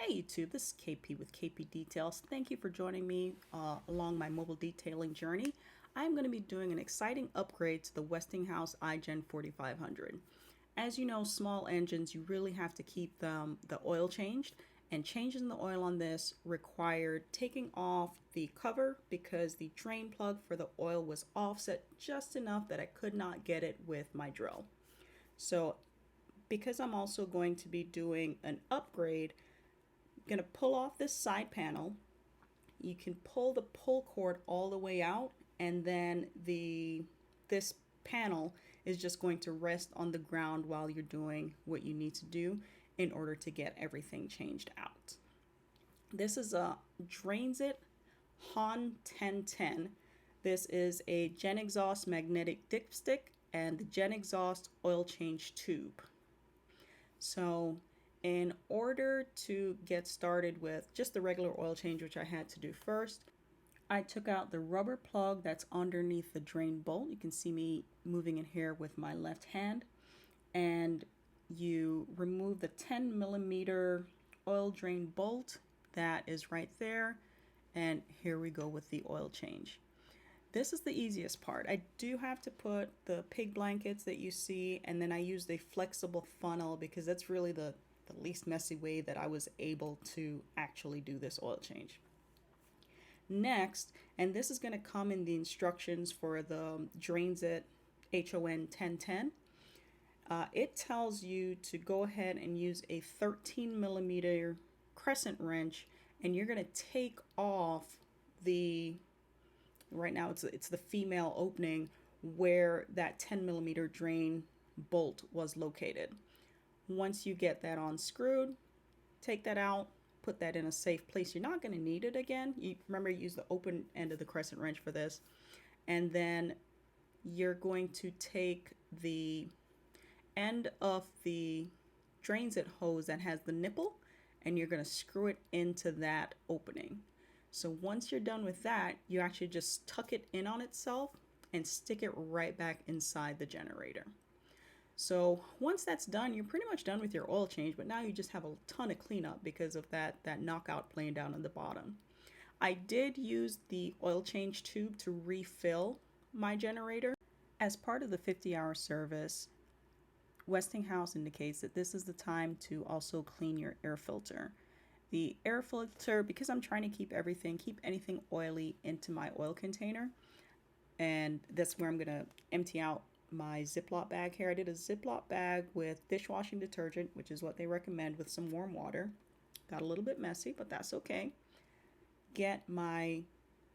Hey YouTube, this is KP with KP Details. Thank you for joining me along my mobile detailing journey. I'm going to be doing an exciting upgrade to the Westinghouse iGen4500. As you know, small engines, you really have to keep the oil changed, and changing the oil on this required taking off the cover because the drain plug for the oil was offset just enough that I could not get it with my drill. So because I'm also going to be doing an upgrade, going to pull off this side panel. You can pull the pull cord all the way out, and then this panel is just going to rest on the ground while you're doing what you need to do in order to get everything changed out. This is a Drainsit HON 1010. This is a Gen Exhaust magnetic dipstick and the Gen Exhaust oil change tube. So in order to get started with just the regular oil change, which I had to do first, I took out the rubber plug that's underneath the drain bolt. You can see me moving in here with my left hand, and you remove the 10mm oil drain bolt that is right there, and here we go with the oil change. This is the easiest part. I do have to put the pig blankets that you see, and then I used a flexible funnel because that's really the least messy way that I was able to actually do this oil change. Next, and this is going to come in the instructions for the Drainsit HON 1010, it tells you to go ahead and use a 13mm crescent wrench, and you're going to take off right now it's the female opening where that 10mm drain bolt was located. Once you get that unscrewed, take that out, put that in a safe place. You're not going to need it again. You remember, use the open end of the crescent wrench for this. And then you're going to take the end of the Drainsit hose that has the nipple, and you're going to screw it into that opening. So once you're done with that, you actually just tuck it in on itself and stick it right back inside the generator. So once that's done, you're pretty much done with your oil change, but now you just have a ton of cleanup because of that knockout plane down on the bottom. I did use the oil change tube to refill my generator. As part of the 50-hour service, Westinghouse indicates that this is the time to also clean your air filter. The air filter, because I'm trying to keep anything oily into my oil container, and that's where I'm going to empty out my Ziploc bag here. I did a Ziploc bag with dishwashing detergent, which is what they recommend, with some warm water. Got a little bit messy, but that's okay. Get my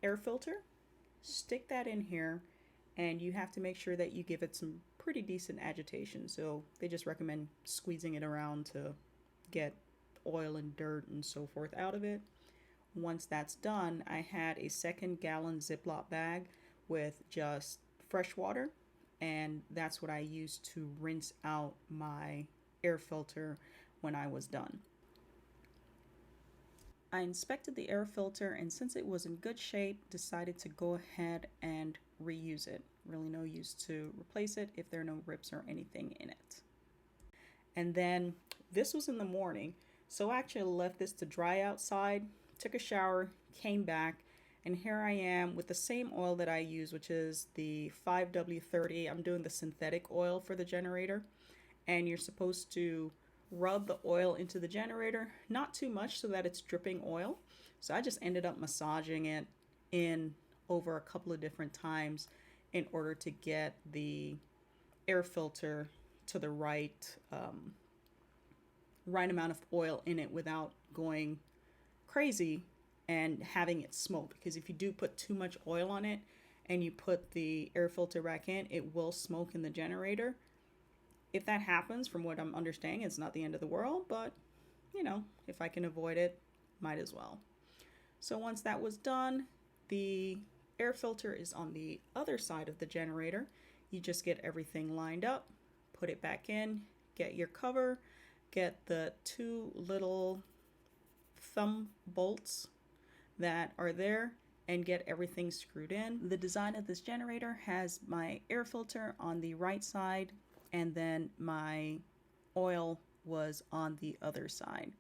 air filter, stick that in here, and you have to make sure that you give it some pretty decent agitation. So they just recommend squeezing it around to get oil and dirt and so forth out of it. Once that's done, I had a 2-gallon Ziploc bag with just fresh water, and that's what I used to rinse out my air filter when I was done. I inspected the air filter, and since it was in good shape, decided to go ahead and reuse it. Really no use to replace it if there are no rips or anything in it. And then this was in the morning, so I actually left this to dry outside, took a shower, came back, and here I am with the same oil that I use, which is the 5W30. I'm doing the synthetic oil for the generator, and you're supposed to rub the oil into the generator, not too much so that it's dripping oil. So I just ended up massaging it in over a couple of different times in order to get the air filter to the right amount of oil in it without going crazy and having it smoke. Because if you do put too much oil on it and you put the air filter back in, it will smoke in the generator. If that happens, from what I'm understanding, it's not the end of the world, but you know, if I can avoid it, might as well. So once that was done, the air filter is on the other side of the generator. You just get everything lined up, put it back in, get your cover, get the 2 little thumb bolts that are there, and get everything screwed in. The design of this generator has my air filter on the right side, and then my oil was on the other side.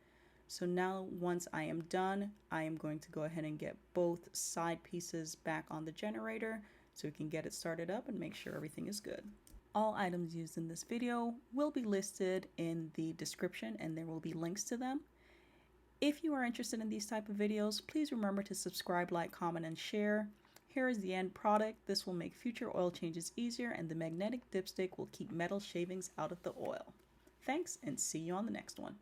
So now once I am done, I am going to go ahead and get both side pieces back on the generator so we can get it started up and make sure everything is good. All items used in this video will be listed in the description and there will be links to them. If you are interested in these type of videos, please remember to subscribe, like, comment, and share. Here is the end product. This will make future oil changes easier and the magnetic dipstick will keep metal shavings out of the oil. Thanks and see you on the next one.